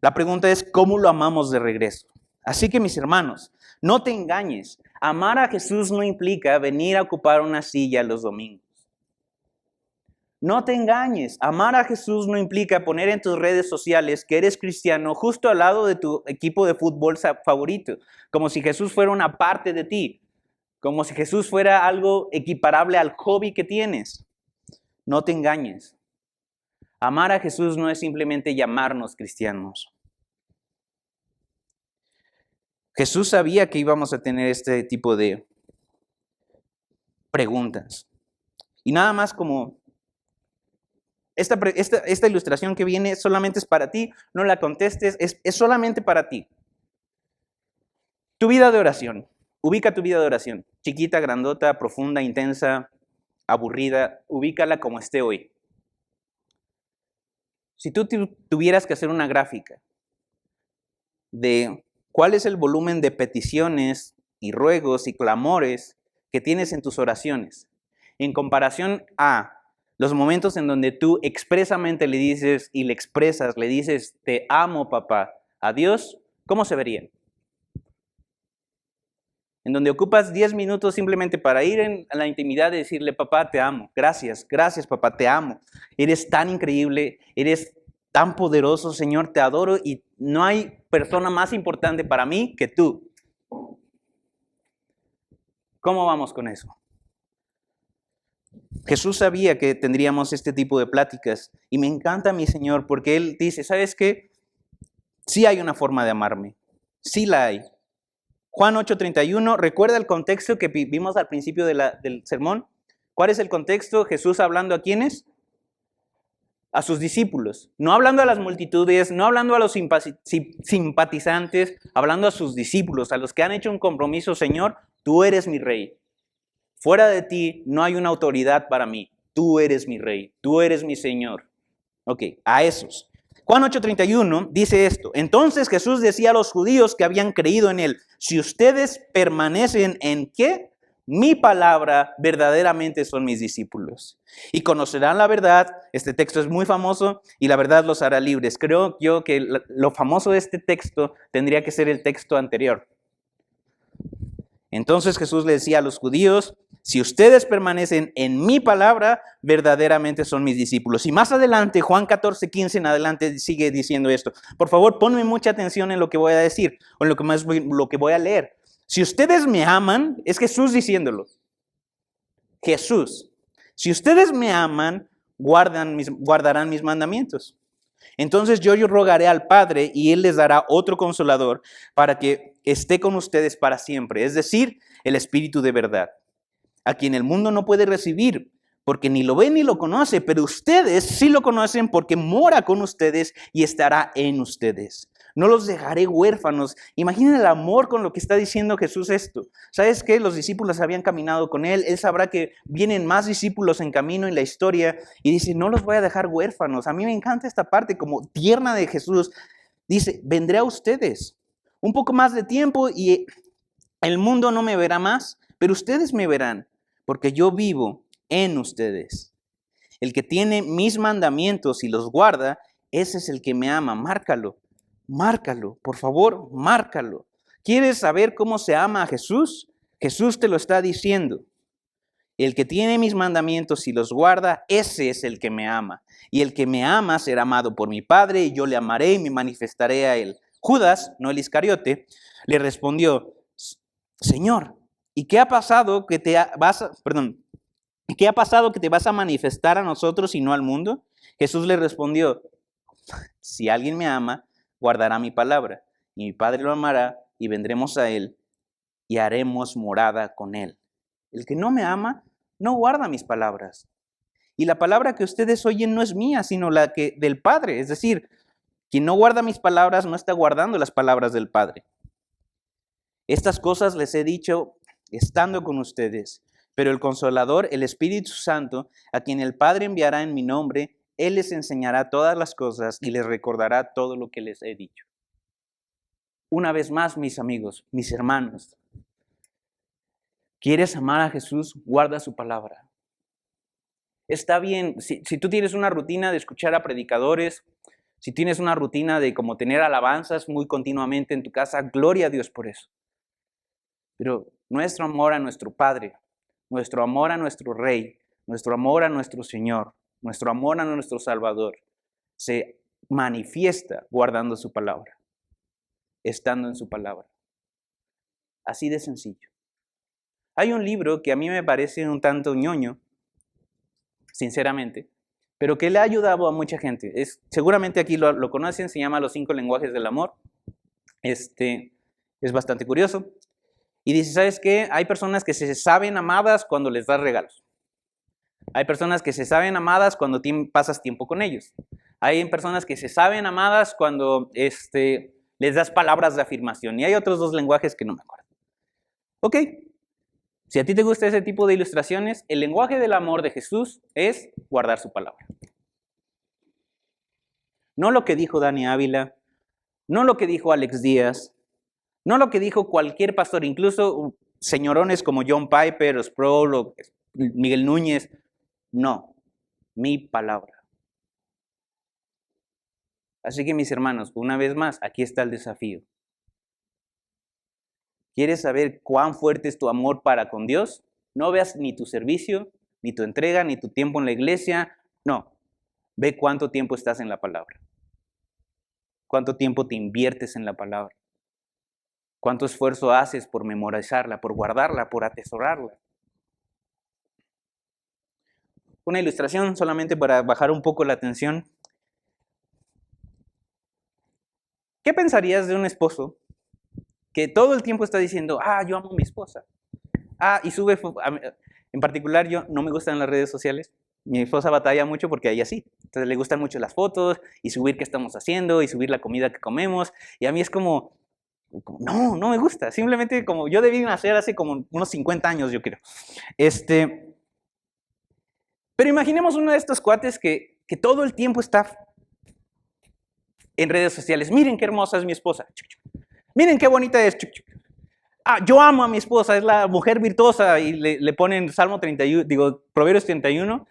La pregunta es, ¿cómo lo amamos de regreso? Así que, mis hermanos, no te engañes. Amar a Jesús no implica venir a ocupar una silla los domingos. No te engañes, amar a Jesús no implica poner en tus redes sociales que eres cristiano justo al lado de tu equipo de fútbol favorito, como si Jesús fuera una parte de ti, como si Jesús fuera algo equiparable al hobby que tienes. No te engañes. Amar a Jesús no es simplemente llamarnos cristianos. Jesús sabía que íbamos a tener este tipo de preguntas. Y nada más como esta ilustración que viene solamente es para ti, no la contestes, es solamente para ti. Tu vida de oración, ubica tu vida de oración, chiquita, grandota, profunda, intensa, aburrida, ubícala como esté hoy. Si tú tuvieras que hacer una gráfica de cuál es el volumen de peticiones y ruegos y clamores que tienes en tus oraciones, en comparación a los momentos en donde tú expresamente le dices y le expresas, le dices, te amo, papá, a Dios, ¿cómo se verían? En donde ocupas 10 minutos simplemente para ir a la intimidad y decirle, papá, te amo, gracias, papá, te amo. Eres tan increíble, eres tan poderoso, Señor, te adoro y no hay persona más importante para mí que tú. ¿Cómo vamos con eso? Jesús sabía que tendríamos este tipo de pláticas y me encanta mi Señor porque Él dice, ¿sabes qué? Sí hay una forma de amarme, sí la hay. Juan 8:31, ¿recuerda el contexto que vimos al principio del sermón? ¿Cuál es el contexto? Jesús hablando a quiénes? a sus discípulos, no hablando a las multitudes, no hablando a los simpatizantes, hablando a sus discípulos, a los que han hecho un compromiso. Señor, tú eres mi rey. Fuera de ti no hay una autoridad para mí. Tú eres mi rey, tú eres mi Señor. Ok, a esos. Juan 8:31 dice esto: entonces Jesús decía a los judíos que habían creído en él: si ustedes permanecen en ¿qué? Mi palabra, verdaderamente son mis discípulos. Y conocerán la verdad. Este texto es muy famoso y la verdad los hará libres. Creo yo que lo famoso de este texto tendría que ser el texto anterior. Entonces Jesús le decía a los judíos: si ustedes permanecen en mi palabra, verdaderamente son mis discípulos. Y más adelante, Juan 14:15 en adelante sigue diciendo esto. Por favor, ponme mucha atención en lo que voy a decir, o en lo que voy a leer. Si ustedes me aman, es Jesús diciéndolo. Jesús. Si ustedes me aman, guardarán mis mandamientos. Entonces yo rogaré al Padre y Él les dará otro consolador para que esté con ustedes para siempre. Es decir, el Espíritu de verdad, a quien el mundo no puede recibir, porque ni lo ve ni lo conoce, pero ustedes sí lo conocen porque mora con ustedes y estará en ustedes. No los dejaré huérfanos. Imaginen el amor con lo que está diciendo Jesús esto. ¿Sabes qué? Los discípulos habían caminado con Él. Él sabrá que vienen más discípulos en camino en la historia. Y dice, no los voy a dejar huérfanos. A mí me encanta esta parte como tierna de Jesús. Dice, vendré a ustedes un poco más de tiempo y el mundo no me verá más, pero ustedes me verán, porque yo vivo en ustedes. El que tiene mis mandamientos y los guarda, ese es el que me ama. Márcalo. Márcalo, por favor, márcalo. ¿Quieres saber cómo se ama a Jesús? Jesús te lo está diciendo. El que tiene mis mandamientos y los guarda, ese es el que me ama. Y el que me ama será amado por mi Padre, y yo le amaré y me manifestaré a él. Judas, no el Iscariote, le respondió: Señor, ¿y qué ha pasado que te vas a manifestar a nosotros y no al mundo? Jesús le respondió: si alguien me ama, guardará mi palabra, y mi Padre lo amará, y vendremos a él, y haremos morada con él. El que no me ama, no guarda mis palabras. Y la palabra que ustedes oyen no es mía, sino la que del Padre. Es decir, quien no guarda mis palabras no está guardando las palabras del Padre. Estas cosas les he dicho estando con ustedes, pero el Consolador, el Espíritu Santo, a quien el Padre enviará en mi nombre, Él les enseñará todas las cosas y les recordará todo lo que les he dicho. Una vez más, mis amigos, mis hermanos, ¿quieres amar a Jesús? Guarda su palabra. Está bien, si tú tienes una rutina de escuchar a predicadores, si tienes una rutina de como tener alabanzas muy continuamente en tu casa, gloria a Dios por eso. Pero nuestro amor a nuestro Padre, nuestro amor a nuestro Rey, nuestro amor a nuestro Señor, nuestro amor a nuestro Salvador, se manifiesta guardando su palabra, estando en su palabra. Así de sencillo. Hay un libro que a mí me parece un tanto ñoño, sinceramente, pero que le ha ayudado a mucha gente. Seguramente aquí lo conocen, se llama Los 5 lenguajes del amor. Es bastante curioso. Y dice, ¿sabes qué? Hay personas que se saben amadas cuando les das regalos. Hay personas que se saben amadas cuando pasas tiempo con ellos. Hay personas que se saben amadas cuando les das palabras de afirmación. Y hay otros 2 lenguajes que no me acuerdo. Ok, si a ti te gusta ese tipo de ilustraciones, el lenguaje del amor de Jesús es guardar su palabra. No lo que dijo Dani Ávila, no lo que dijo Alex Díaz, no lo que dijo cualquier pastor, incluso señorones como John Piper, Sproul o Miguel Núñez. No, mi palabra. Así que mis hermanos, una vez más, aquí está el desafío. ¿Quieres saber cuán fuerte es tu amor para con Dios? No veas ni tu servicio, ni tu entrega, ni tu tiempo en la iglesia. No, ve cuánto tiempo estás en la palabra. Cuánto tiempo te inviertes en la palabra. Cuánto esfuerzo haces por memorizarla, por guardarla, por atesorarla. Una ilustración solamente para bajar un poco la tensión. ¿Qué pensarías de un esposo que todo el tiempo está diciendo, yo amo a mi esposa? Y sube, en particular yo no me gustan las redes sociales, Mi esposa batalla mucho porque a ella sí. Entonces le gustan mucho las fotos y subir qué estamos haciendo y subir la comida que comemos. Y a mí es como no, no me gusta. Simplemente como yo debí nacer hace como unos 50 años, yo creo. Pero imaginemos uno de estos cuates que todo el tiempo está en redes sociales. Miren qué hermosa es mi esposa. Miren qué bonita es. Yo amo a mi esposa, es la mujer virtuosa. Y le ponen Salmo 31, Proverbios 31.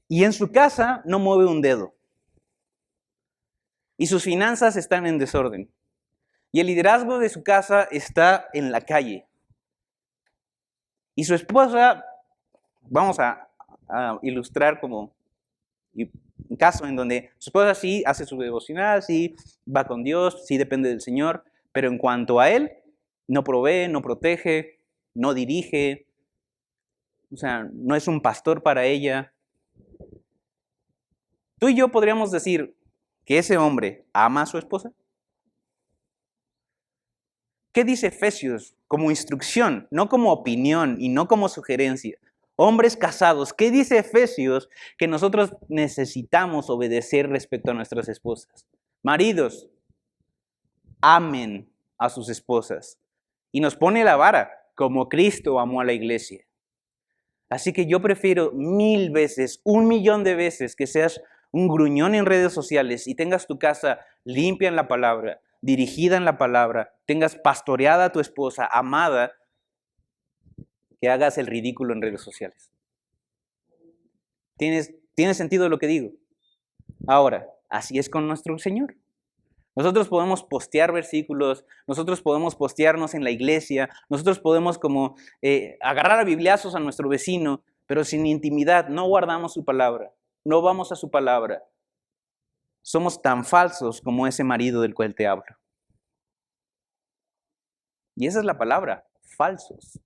Y en su casa no mueve un dedo. Y sus finanzas están en desorden. Y el liderazgo de su casa está en la calle. Y su esposa, vamos a ilustrar como un caso en donde su esposa sí hace su devocional, sí va con Dios, sí depende del Señor, pero en cuanto a él, no provee, no protege, no dirige, o sea, no es un pastor para ella. Tú y yo podríamos decir que ese hombre ama a su esposa. ¿Qué dice Efesios como instrucción, no como opinión y no como sugerencia? Hombres casados, ¿qué dice Efesios que nosotros necesitamos obedecer respecto a nuestras esposas? Maridos, amen a sus esposas. Y nos pone la vara, como Cristo amó a la iglesia. Así que yo prefiero 1000 veces, 1,000,000 de veces que seas un gruñón en redes sociales y tengas tu casa limpia en la palabra, dirigida en la palabra, tengas pastoreada a tu esposa, amada, que hagas el ridículo en redes sociales. ¿Tiene sentido lo que digo? Ahora, así es con nuestro Señor. Nosotros podemos postear versículos, nosotros podemos postearnos en la iglesia, nosotros podemos como agarrar a bibliazos a nuestro vecino, pero sin intimidad, no guardamos su palabra, no vamos a su palabra. Somos tan falsos como ese marido del cual te hablo. Y esa es la palabra, falsos.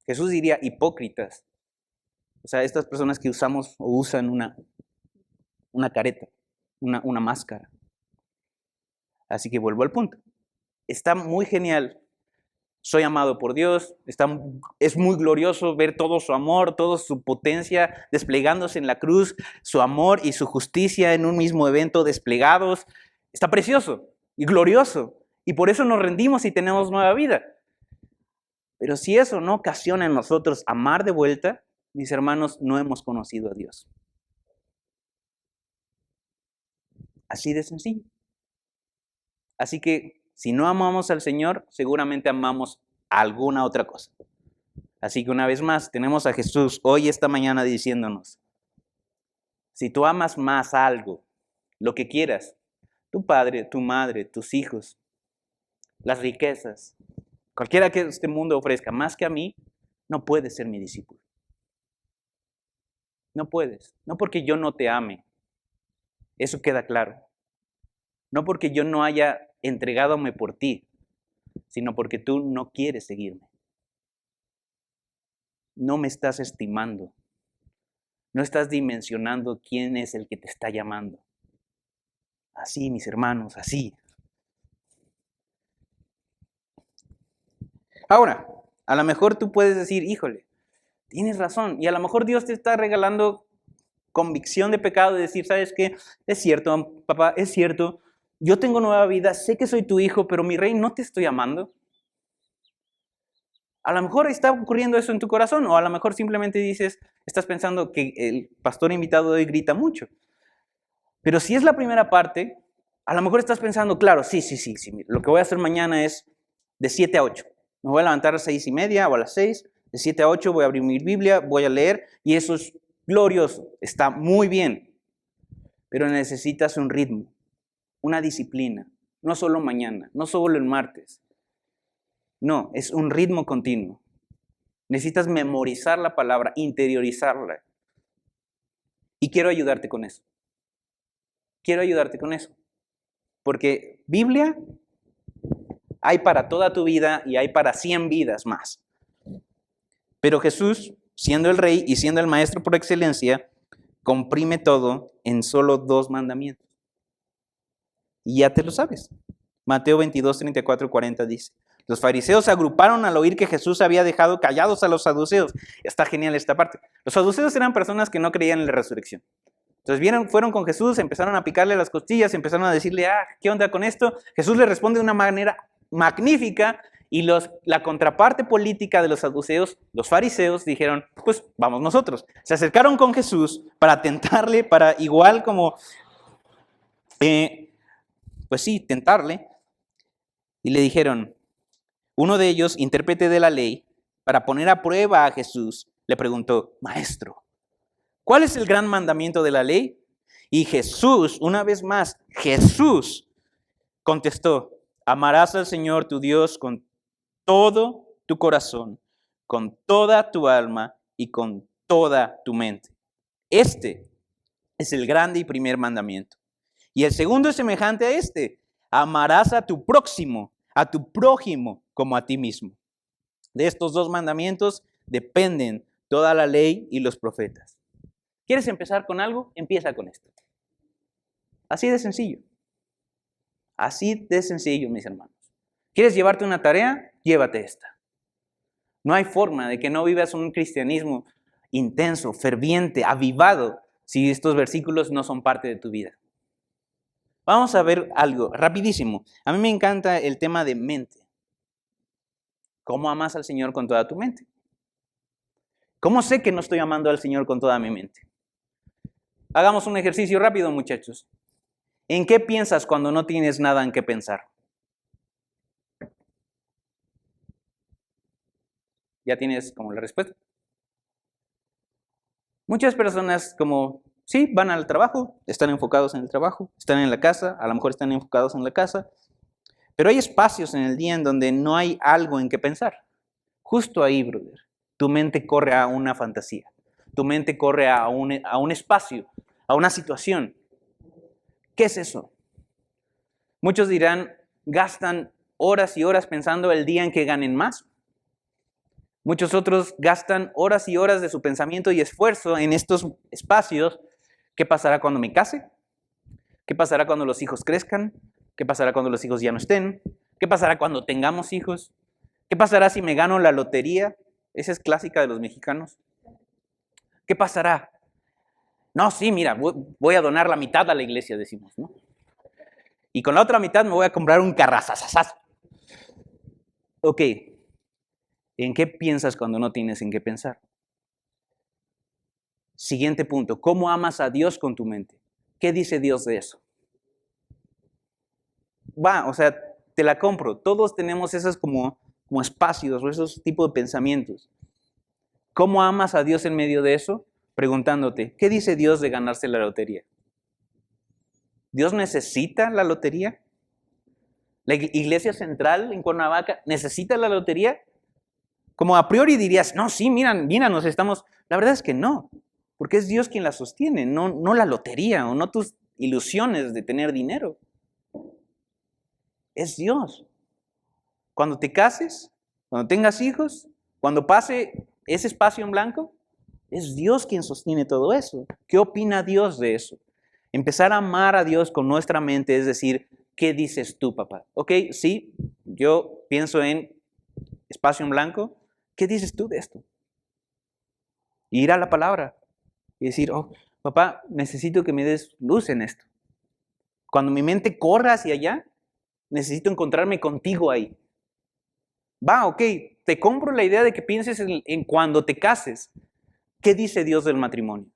Jesús diría hipócritas. O sea, estas personas que usamos o usan una careta, una máscara. Así que vuelvo al punto. Está muy genial. Soy amado por Dios. Es muy glorioso ver todo su amor, toda su potencia desplegándose en la cruz, su amor y su justicia en un mismo evento desplegados. Está precioso y glorioso. Y por eso nos rendimos y tenemos nueva vida. Pero si eso no ocasiona en nosotros amar de vuelta, mis hermanos, no hemos conocido a Dios. Así de sencillo. Así que si no amamos al Señor, seguramente amamos alguna otra cosa. Así que una vez más, tenemos a Jesús hoy, esta mañana, diciéndonos, si tú amas más algo, lo que quieras, tu padre, tu madre, tus hijos, las riquezas, cualquiera que este mundo ofrezca, más que a mí, no puedes ser mi discípulo. No puedes. No porque yo no te ame. Eso queda claro. No porque yo no haya entregádome por ti, sino porque tú no quieres seguirme. No me estás estimando. No estás dimensionando quién es el que te está llamando. Así, mis hermanos, así. Ahora, a lo mejor tú puedes decir, híjole, tienes razón. Y a lo mejor Dios te está regalando convicción de pecado de decir, ¿sabes qué? Es cierto, papá, es cierto. Yo tengo nueva vida, sé que soy tu hijo, pero mi rey, no te estoy amando. A lo mejor está ocurriendo eso en tu corazón, o a lo mejor simplemente dices, estás pensando que el pastor invitado de hoy grita mucho. Pero si es la primera parte, a lo mejor estás pensando, claro, sí, lo que voy a hacer mañana es de 7 a 8. Me voy a levantar a las 6:30 o a las 6, de 7 a 8 voy a abrir mi Biblia, voy a leer, y eso es glorioso, está muy bien. Pero necesitas un ritmo, una disciplina, no solo mañana, no solo el martes. No, es un ritmo continuo. Necesitas memorizar la palabra, interiorizarla. Y quiero ayudarte con eso. Quiero ayudarte con eso. Porque Biblia hay para toda tu vida y hay para 100 vidas más. Pero Jesús, siendo el rey y siendo el maestro por excelencia, comprime todo en solo 2 mandamientos. Y ya te lo sabes. Mateo 22, 34, 40 dice, Los fariseos se agruparon al oír que Jesús había dejado callados a los saduceos. Está genial esta parte. Los saduceos eran personas que no creían en la resurrección. Entonces fueron con Jesús, empezaron a picarle las costillas, empezaron a decirle, ¿qué onda con esto? Jesús les responde de una manera magnífica y la contraparte política de los saduceos, los fariseos, dijeron, pues vamos nosotros. Se acercaron con Jesús para tentarle, para igual como, pues sí, tentarle. Y le dijeron, uno de ellos, intérprete de la ley, para poner a prueba a Jesús, le preguntó, Maestro, ¿cuál es el gran mandamiento de la ley? Y Jesús, una vez más, Jesús contestó, amarás al Señor tu Dios con todo tu corazón, con toda tu alma y con toda tu mente. Este es el grande y primer mandamiento. Y el segundo es semejante a este, amarás a tu próximo, a tu prójimo como a ti mismo. De estos dos mandamientos dependen toda la ley y los profetas. ¿Quieres empezar con algo? Empieza con esto. Así de sencillo. Así de sencillo, mis hermanos. ¿Quieres llevarte una tarea? Llévate esta. No hay forma de que no vivas un cristianismo intenso, ferviente, avivado, si estos versículos no son parte de tu vida. Vamos a ver algo rapidísimo. A mí me encanta el tema de mente. ¿Cómo amas al Señor con toda tu mente? ¿Cómo sé que no estoy amando al Señor con toda mi mente? Hagamos un ejercicio rápido, muchachos. ¿En qué piensas cuando no tienes nada en qué pensar? ¿Ya tienes como la respuesta? Muchas personas sí, van al trabajo, están enfocados en el trabajo, están en la casa, a lo mejor están enfocados en la casa, pero hay espacios en el día en donde no hay algo en qué pensar. Justo ahí, brother, tu mente corre a una fantasía, tu mente corre a un espacio, a una situación. ¿Qué es eso? Muchos dirán, gastan horas y horas pensando el día en que ganen más. Muchos otros gastan horas y horas de su pensamiento y esfuerzo en estos espacios. ¿Qué pasará cuando me case? ¿Qué pasará cuando los hijos crezcan? ¿Qué pasará cuando los hijos ya no estén? ¿Qué pasará cuando tengamos hijos? ¿Qué pasará si me gano la lotería? Esa es clásica de los mexicanos. ¿Qué pasará? No, sí, mira, voy a donar la mitad a la iglesia, decimos, ¿no? Y con la otra mitad me voy a comprar un carrazazazazo. Ok, ¿en qué piensas cuando no tienes en qué pensar? Siguiente punto, ¿cómo amas a Dios con tu mente? ¿Qué dice Dios de eso? Te la compro. Todos tenemos esos como espacios o esos tipos de pensamientos. ¿Cómo amas a Dios en medio de eso? Preguntándote, ¿qué dice Dios de ganarse la lotería? ¿Dios necesita la lotería? ¿La iglesia central en Cuernavaca necesita la lotería? Como a priori dirías, no, sí, mira, nos estamos... La verdad es que no, porque es Dios quien la sostiene, no la lotería o no tus ilusiones de tener dinero. Es Dios. Cuando te cases, cuando tengas hijos, cuando pase ese espacio en blanco, es Dios quien sostiene todo eso. ¿Qué opina Dios de eso? Empezar a amar a Dios con nuestra mente, es decir, ¿qué dices tú, papá? Ok, sí, yo pienso en espacio en blanco. ¿Qué dices tú de esto? Y ir a la palabra y decir, papá, necesito que me des luz en esto. Cuando mi mente corra hacia allá, necesito encontrarme contigo ahí. Ok, te compro la idea de que pienses en cuando te cases. ¿Qué dice Dios del matrimonio?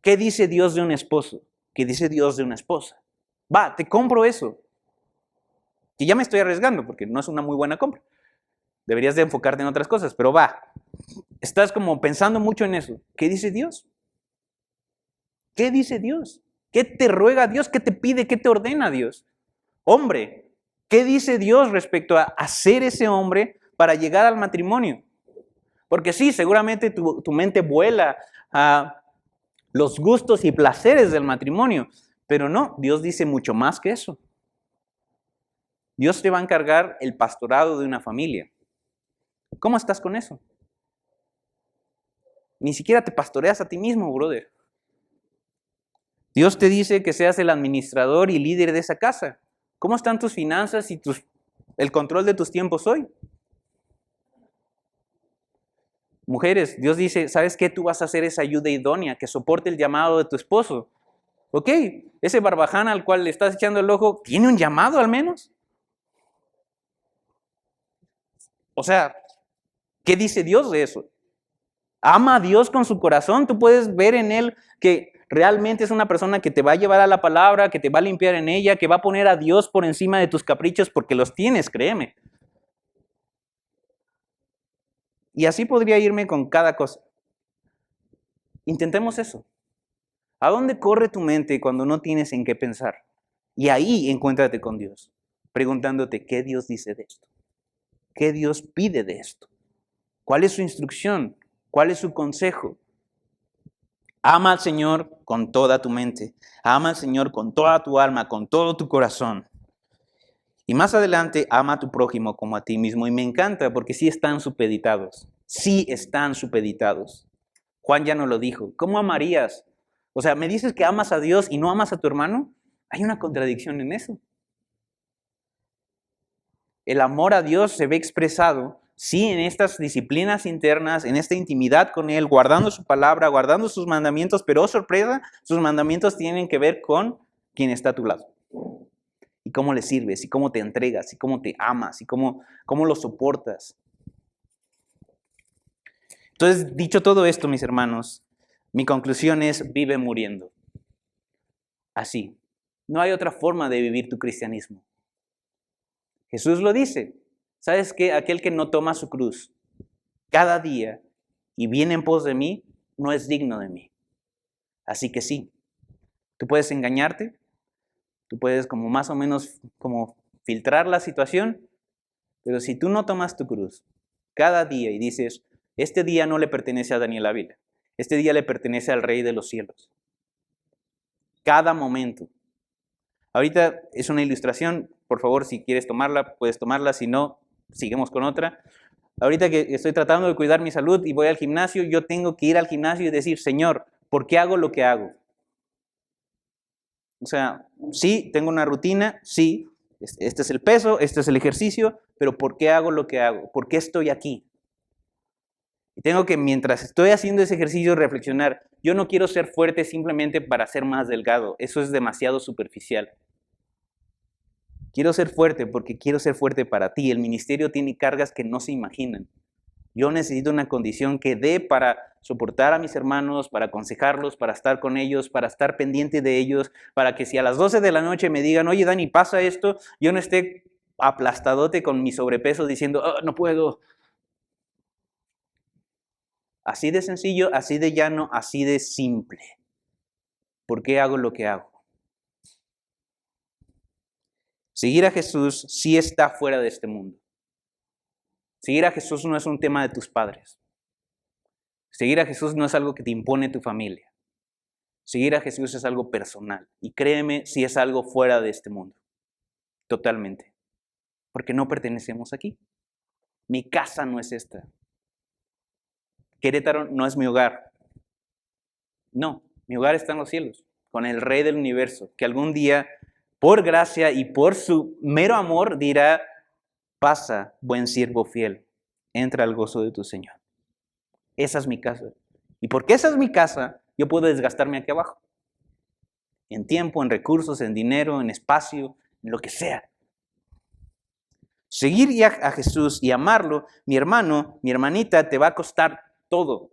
¿Qué dice Dios de un esposo? ¿Qué dice Dios de una esposa? Te compro eso. Que ya me estoy arriesgando porque no es una muy buena compra. Deberías de enfocarte en otras cosas, pero estás como pensando mucho en eso. ¿Qué dice Dios? ¿Qué dice Dios? ¿Qué te ruega Dios? ¿Qué te pide? ¿Qué te ordena Dios? Hombre, ¿qué dice Dios respecto a ser ese hombre para llegar al matrimonio? Porque sí, seguramente tu mente vuela a los gustos y placeres del matrimonio, pero no, Dios dice mucho más que eso. Dios te va a encargar el pastorado de una familia. ¿Cómo estás con eso? Ni siquiera te pastoreas a ti mismo, brother. Dios te dice que seas el administrador y líder de esa casa. ¿Cómo están tus finanzas y tus el control de tus tiempos hoy. Mujeres, Dios dice, ¿sabes qué? Tú vas a ser esa ayuda idónea que soporte el llamado de tu esposo. Ok, ese barbaján al cual le estás echando el ojo, ¿tiene un llamado al menos? O sea, ¿qué dice Dios de eso? Ama a Dios con su corazón. Tú puedes ver en él que realmente es una persona que te va a llevar a la palabra, que te va a limpiar en ella, que va a poner a Dios por encima de tus caprichos porque los tienes, créeme. Y así podría irme con cada cosa. Intentemos eso. ¿A dónde corre tu mente cuando no tienes en qué pensar? Y ahí encuéntrate con Dios, preguntándote qué Dios dice de esto, qué Dios pide de esto, cuál es su instrucción, cuál es su consejo. Ama al Señor con toda tu mente, ama al Señor con toda tu alma, con todo tu corazón. Y más adelante, ama a tu prójimo como a ti mismo. Y me encanta porque sí están supeditados, sí están supeditados. Juan ya nos lo dijo. ¿Cómo amarías? O sea, ¿me dices que amas a Dios y no amas a tu hermano? Hay una contradicción en eso. El amor a Dios se ve expresado, sí, en estas disciplinas internas, en esta intimidad con Él, guardando su palabra, guardando sus mandamientos, pero oh sorpresa, sus mandamientos tienen que ver con quien está a tu lado. Y cómo le sirves, y cómo te entregas, y cómo te amas, y cómo lo soportas. Entonces, dicho todo esto, mis hermanos, mi conclusión es, vive muriendo. Así. No hay otra forma de vivir tu cristianismo. Jesús lo dice. ¿Sabes qué? Aquel que no toma su cruz cada día y viene en pos de mí, no es digno de mí. Así que sí, tú puedes engañarte, tú puedes como más o menos como filtrar la situación, pero si tú no tomas tu cruz cada día y dices, este día no le pertenece a Daniel Ávila, este día le pertenece al Rey de los cielos. Cada momento. Ahorita es una ilustración, por favor, si quieres tomarla, puedes tomarla, si no, seguimos con otra. Ahorita que estoy tratando de cuidar mi salud y voy al gimnasio, yo tengo que ir al gimnasio y decir, Señor, ¿por qué hago lo que hago? O sea, sí, tengo una rutina, sí, este es el peso, este es el ejercicio, pero ¿por qué hago lo que hago? ¿Por qué estoy aquí? Y tengo que, mientras estoy haciendo ese ejercicio, reflexionar, yo no quiero ser fuerte simplemente para ser más delgado, eso es demasiado superficial. Quiero ser fuerte porque quiero ser fuerte para ti. El ministerio tiene cargas que no se imaginan. Yo necesito una condición que dé para soportar a mis hermanos, para aconsejarlos, para estar con ellos, para estar pendiente de ellos, para que si a las 12 de la noche me digan, oye Dani, pasa esto, yo no esté aplastadote con mi sobrepeso diciendo, oh, no puedo. Así de sencillo, así de llano, así de simple. ¿Por qué hago lo que hago? Seguir a Jesús sí está fuera de este mundo. Seguir a Jesús no es un tema de tus padres. Seguir a Jesús no es algo que te impone tu familia. Seguir a Jesús es algo personal. Y créeme, si es algo fuera de este mundo. Totalmente. Porque no pertenecemos aquí. Mi casa no es esta. Querétaro no es mi hogar. No, mi hogar está en los cielos, con el Rey del universo, que algún día, por gracia y por su mero amor, dirá, pasa, buen siervo fiel, entra al gozo de tu Señor. Esa es mi casa. Y porque esa es mi casa, yo puedo desgastarme aquí abajo. En tiempo, en recursos, en dinero, en espacio, en lo que sea. Seguir a Jesús y amarlo, mi hermano, mi hermanita, te va a costar todo.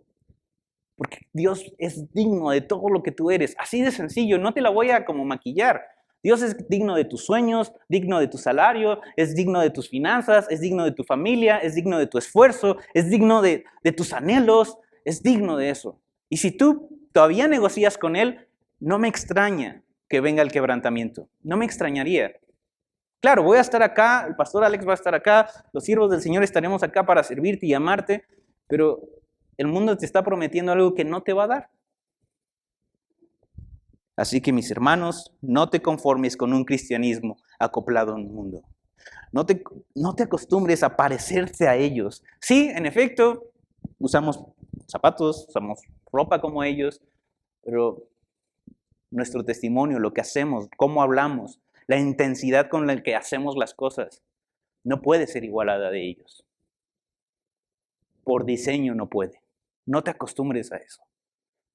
Porque Dios es digno de todo lo que tú eres. Así de sencillo, no te la voy a como maquillar. Dios es digno de tus sueños, digno de tu salario, es digno de tus finanzas, es digno de tu familia, es digno de tu esfuerzo, es digno de tus anhelos, es digno de eso. Y si tú todavía negocias con Él, no me extraña que venga el quebrantamiento. No me extrañaría. Claro, voy a estar acá, el pastor Alex va a estar acá, los siervos del Señor estaremos acá para servirte y amarte, pero el mundo te está prometiendo algo que no te va a dar. Así que mis hermanos, no te conformes con un cristianismo acoplado a un mundo. No te acostumbres a parecerse a ellos. Sí, en efecto, usamos zapatos, usamos ropa como ellos, pero nuestro testimonio, lo que hacemos, cómo hablamos, la intensidad con la que hacemos las cosas, no puede ser igualada de ellos. Por diseño no puede. No te acostumbres a eso.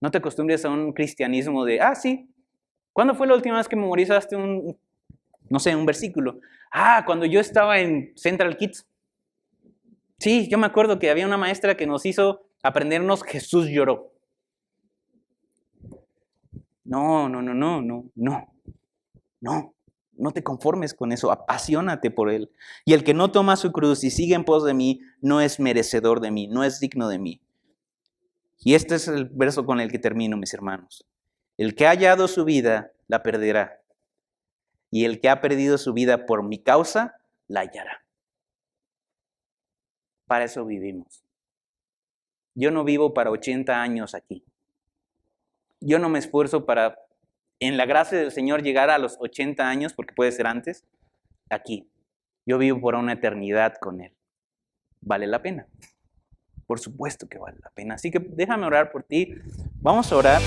No te acostumbres a un cristianismo de, sí, ¿cuándo fue la última vez que memorizaste un versículo? Cuando yo estaba en Central Kids. Sí, yo me acuerdo que había una maestra que nos hizo aprendernos Jesús lloró. No te conformes con eso, apasionate por Él. Y el que no toma su cruz y sigue en pos de mí, no es merecedor de mí, no es digno de mí. Y este es el verso con el que termino, mis hermanos. El que ha hallado su vida, la perderá. Y el que ha perdido su vida por mi causa, la hallará. Para eso vivimos. Yo no vivo para 80 años aquí. Yo no me esfuerzo para, en la gracia del Señor, llegar a los 80 años, porque puede ser antes, aquí. Yo vivo por una eternidad con Él. ¿Vale la pena? Por supuesto que vale la pena. Así que déjame orar por ti. Vamos a orar.